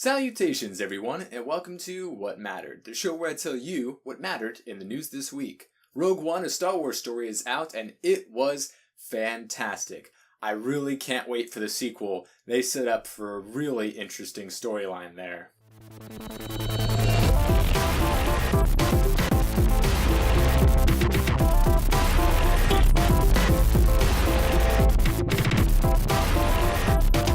Salutations, everyone, and welcome to What Mattered, the show where I tell you what mattered in the news this week. Rogue One, a Star Wars story, is out, and it was fantastic. I really can't wait for the sequel. They set up for a really interesting storyline there.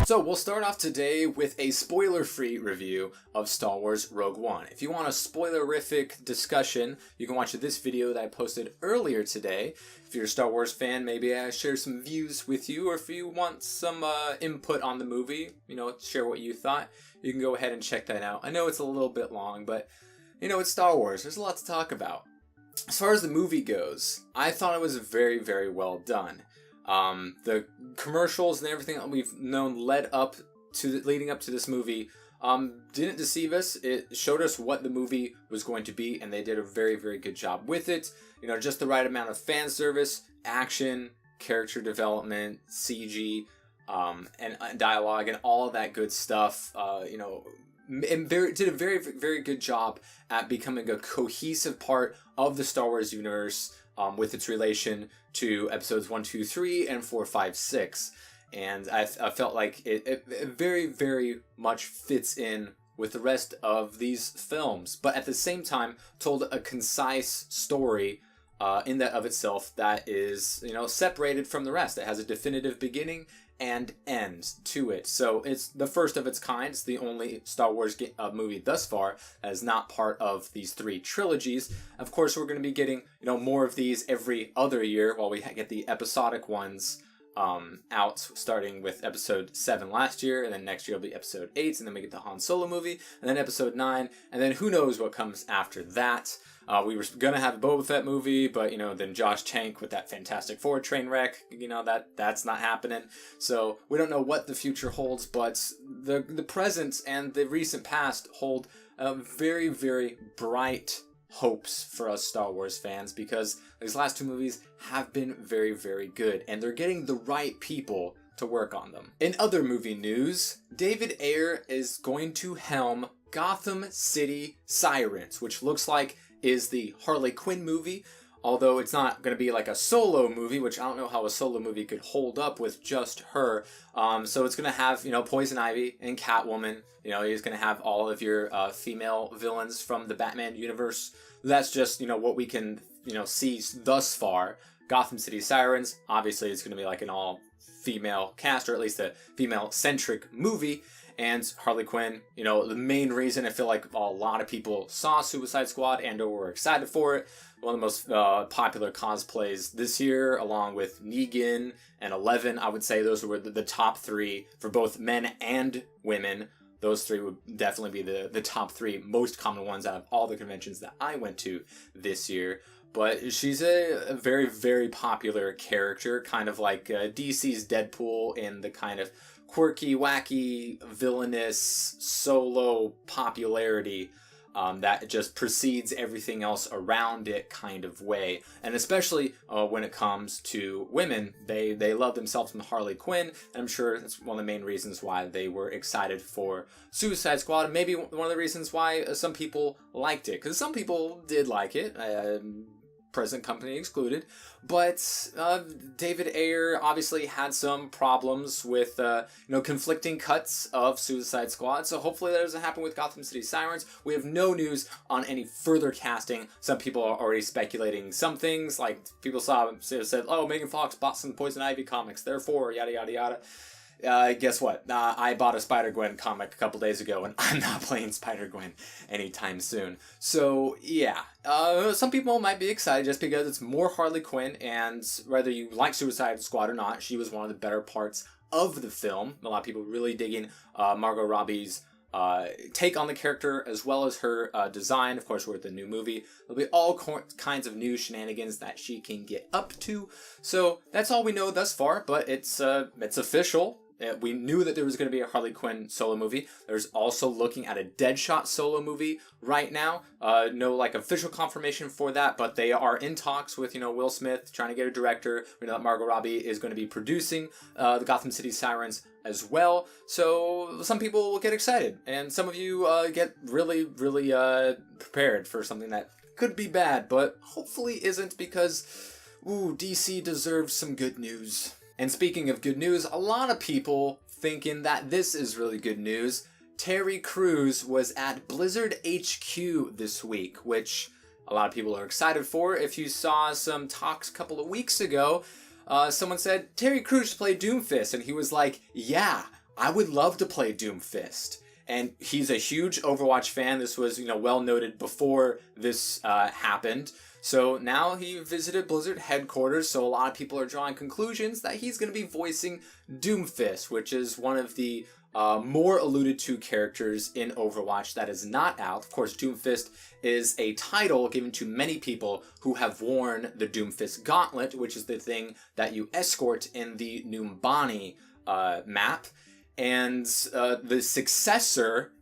So we'll start off today with a spoiler-free review of Star Wars Rogue One. If you want a spoilerific discussion, you can watch this video that I posted earlier today. If you're a Star Wars fan, maybe I share some views with you, or if you want some input on the movie, share what you thought, you can go ahead and check that out. I know it's a little bit long, but it's Star Wars. There's a lot to talk about. As far as the movie goes, I thought it was very, very well done. The commercials and everything that we've known leading up to this movie didn't deceive us. It showed us what the movie was going to be, and they did a very, very good job with it. Just the right amount of fan service, action, character development, CG, and dialogue, and all of that good stuff. And did a very, very good job at becoming a cohesive part of the Star Wars universe. With its relation to episodes 1, 2, 3, and 4, 5, 6. And I felt like it very, very much fits in with the rest of these films, but at the same time told a concise story in that of itself that is, separated from the rest. It has a definitive beginning and end to it. So it's the first of its kind. It's the only Star Wars movie thus far that is not part of these three trilogies. Of course, we're going to be getting, more of these every other year while we get the episodic ones out, starting with episode 7 last year, and then next year will be episode 8, and then we get the Han Solo movie, and then episode 9, and then who knows what comes after that. We were going to have a Boba Fett movie, but, then Josh Trank with that Fantastic Four train wreck, that's not happening. So we don't know what the future holds, but the present and the recent past hold very, very bright hopes for us Star Wars fans, because these last two movies have been very, very good, and they're getting the right people to work on them. In other movie news, David Ayer is going to helm Gotham City Sirens, which looks like is the Harley Quinn movie, although it's not going to be like a solo movie, which I don't know how a solo movie could hold up with just her. So it's going to have, Poison Ivy and Catwoman. He's going to have all of your female villains from the Batman universe. That's just, what we can, see thus far. Gotham City Sirens, obviously it's going to be like an all-female cast, or at least a female-centric movie. And Harley Quinn, the main reason I feel like a lot of people saw Suicide Squad and or were excited for it. One of the most popular cosplays this year, along with Negan and Eleven. I would say those were the top three for both men and women. Those three would definitely be the top three most common ones out of all the conventions that I went to this year. But she's a very, very popular character, kind of like DC's Deadpool in the kind of quirky, wacky, villainous, solo popularity that just precedes everything else around it kind of way. And especially when it comes to women, they love themselves from Harley Quinn, and I'm sure that's one of the main reasons why they were excited for Suicide Squad, and maybe one of the reasons why some people liked it, because some people did like it, present company excluded, but David Ayer obviously had some problems with conflicting cuts of Suicide Squad, so hopefully that doesn't happen with Gotham City Sirens. We have no news on any further casting. Some people are already speculating some things, like people said, oh, Megan Fox bought some Poison Ivy comics, therefore yada yada yada. Guess what? I bought a Spider-Gwen comic a couple days ago, and I'm not playing Spider-Gwen anytime soon. So, yeah. Some people might be excited just because it's more Harley Quinn, and whether you like Suicide Squad or not, she was one of the better parts of the film. A lot of people really digging Margot Robbie's take on the character, as well as her design. Of course, we're at the new movie. There'll be all kinds of new shenanigans that she can get up to. So that's all we know thus far, but it's official. we knew that there was going to be a Harley Quinn solo movie. There's also looking at a Deadshot solo movie right now. No like official confirmation for that, but they are in talks with, Will Smith trying to get a director. We know that Margot Robbie is going to be producing the Gotham City Sirens as well. So some people will get excited, and some of you get really, really prepared for something that could be bad, but hopefully isn't, because DC deserves some good news. And speaking of good news, a lot of people thinking that this is really good news. Terry Crews was at Blizzard HQ this week, which a lot of people are excited for. If you saw some talks a couple of weeks ago, someone said, Terry Crews played Doomfist, and he was like, yeah, I would love to play Doomfist. And he's a huge Overwatch fan. This was, well noted before this happened. So now he visited Blizzard headquarters, so a lot of people are drawing conclusions that he's going to be voicing Doomfist, which is one of the more alluded to characters in Overwatch that is not out. Of course, Doomfist is a title given to many people who have worn the Doomfist Gauntlet, which is the thing that you escort in the Numbani map. And the successor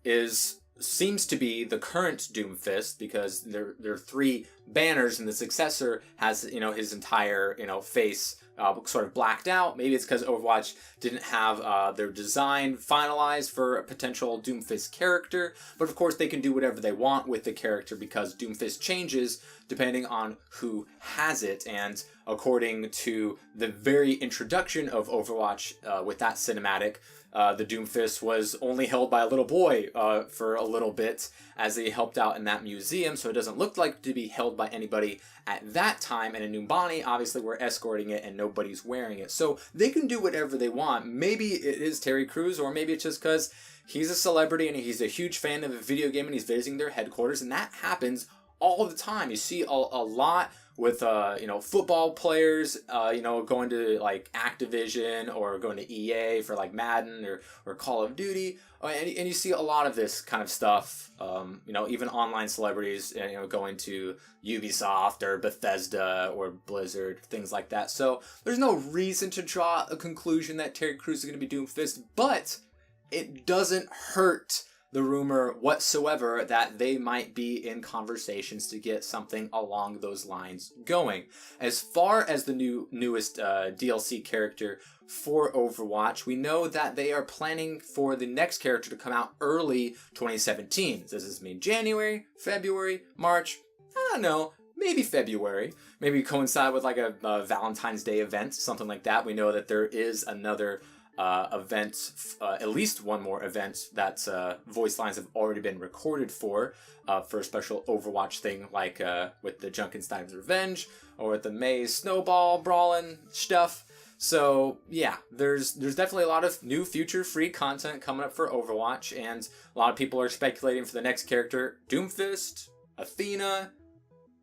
seems to be the current Doomfist, because there are 3 banners, and the successor has his entire face sort of blacked out. Maybe it's because Overwatch didn't have their design finalized for a potential Doomfist character, but of course they can do whatever they want with the character, because Doomfist changes depending on who has it. And according to the very introduction of Overwatch with that cinematic, the Doomfist was only held by a little boy for a little bit as they helped out in that museum, so it doesn't look like to be held by anybody at that time. And in Numbani, obviously, we're escorting it and nobody's wearing it. So they can do whatever they want. Maybe it is Terry Crews, or maybe it's just because he's a celebrity and he's a huge fan of a video game and he's visiting their headquarters, and that happens all the time. You see a lot with football players going to like Activision or going to EA for like Madden or Call of Duty, and you see a lot of this kind of stuff. Even online celebrities going to Ubisoft or Bethesda or Blizzard, things like that. So there's no reason to draw a conclusion that Terry Crews is going to be Doomfist, but it doesn't hurt the rumor whatsoever that they might be in conversations to get something along those lines going. As far as the newest DLC character for Overwatch, we know that they are planning for the next character to come out early 2017. Does this mean January, February, March? I don't know. Maybe February. Maybe coincide with like a Valentine's Day event, something like that. We know that there is another event, at least one more event that voice lines have already been recorded for a special Overwatch thing, like with the Junkenstein's Revenge or with the Maze Snowball Brawlin' stuff. So yeah, there's definitely a lot of new future free content coming up for Overwatch, and a lot of people are speculating for the next character: Doomfist, Athena,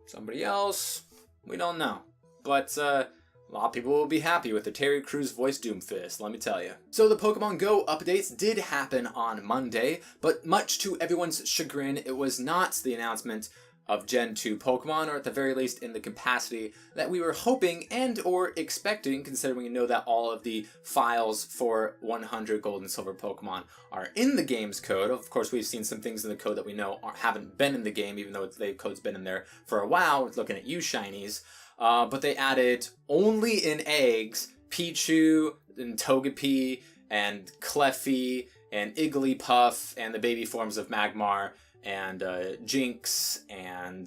somebody else. We don't know, but a lot of people will be happy with the Terry Crews voice Doomfist, let me tell you. So the Pokemon Go updates did happen on Monday, but much to everyone's chagrin, it was not the announcement of Gen 2 Pokemon, or at the very least in the capacity that we were hoping and or expecting, considering we know that all of the files for 100 Gold and Silver Pokemon are in the game's code. Of course, we've seen some things in the code that we know haven't been in the game, even though the code's been in there for a while, looking at you shinies. But they added only in eggs Pichu and Togepi and Cleffy and Igglypuff and the baby forms of Magmar and Jinx and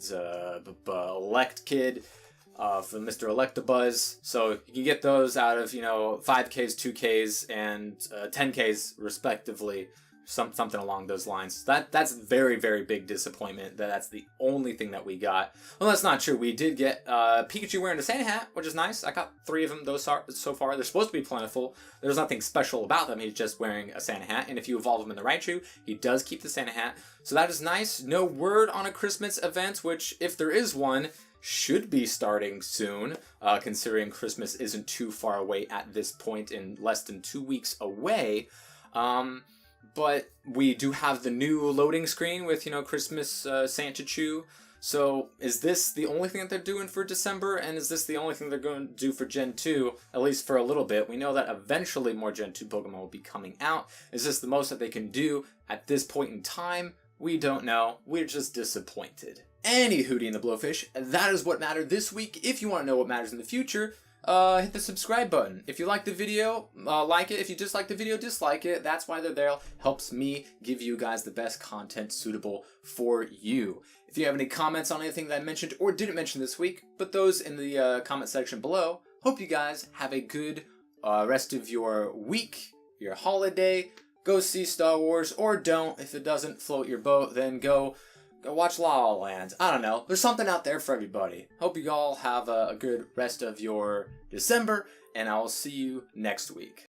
Electkid from Mr. Electabuzz. So you can get those out of 5Ks, 2Ks, and 10Ks respectively. Something along those lines. That's very, very big disappointment that that's the only thing that we got. Well, that's not true. We did get Pikachu wearing a Santa hat, which is nice. I got 3 of them so far. They're supposed to be plentiful. There's nothing special about them. He's just wearing a Santa hat, and if you evolve him in the Raichu, he does keep the Santa hat. So that is nice. No word on a Christmas event, which, if there is one, should be starting soon, considering Christmas isn't too far away at this point, in less than 2 weeks away. But we do have the new loading screen with, Christmas Santa Chew. So is this the only thing that they're doing for December? And is this the only thing they're going to do for Gen 2, at least for a little bit? We know that eventually more Gen 2 Pokemon will be coming out. Is this the most that they can do at this point in time? We don't know. We're just disappointed. Any Hootie and the Blowfish, that is what mattered this week. If you want to know what matters in the future, hit the subscribe button. If you like the video, like it. If you dislike the video, dislike it. That's why they're there. Helps me give you guys the best content suitable for you. If you have any comments on anything that I mentioned or didn't mention this week, put those in the comment section below. Hope you guys have a good rest of your week, your holiday. Go see Star Wars, or don't. If it doesn't float your boat, then go watch La La Land. I don't know. There's something out there for everybody. Hope you all have a good rest of your December, and I will see you next week.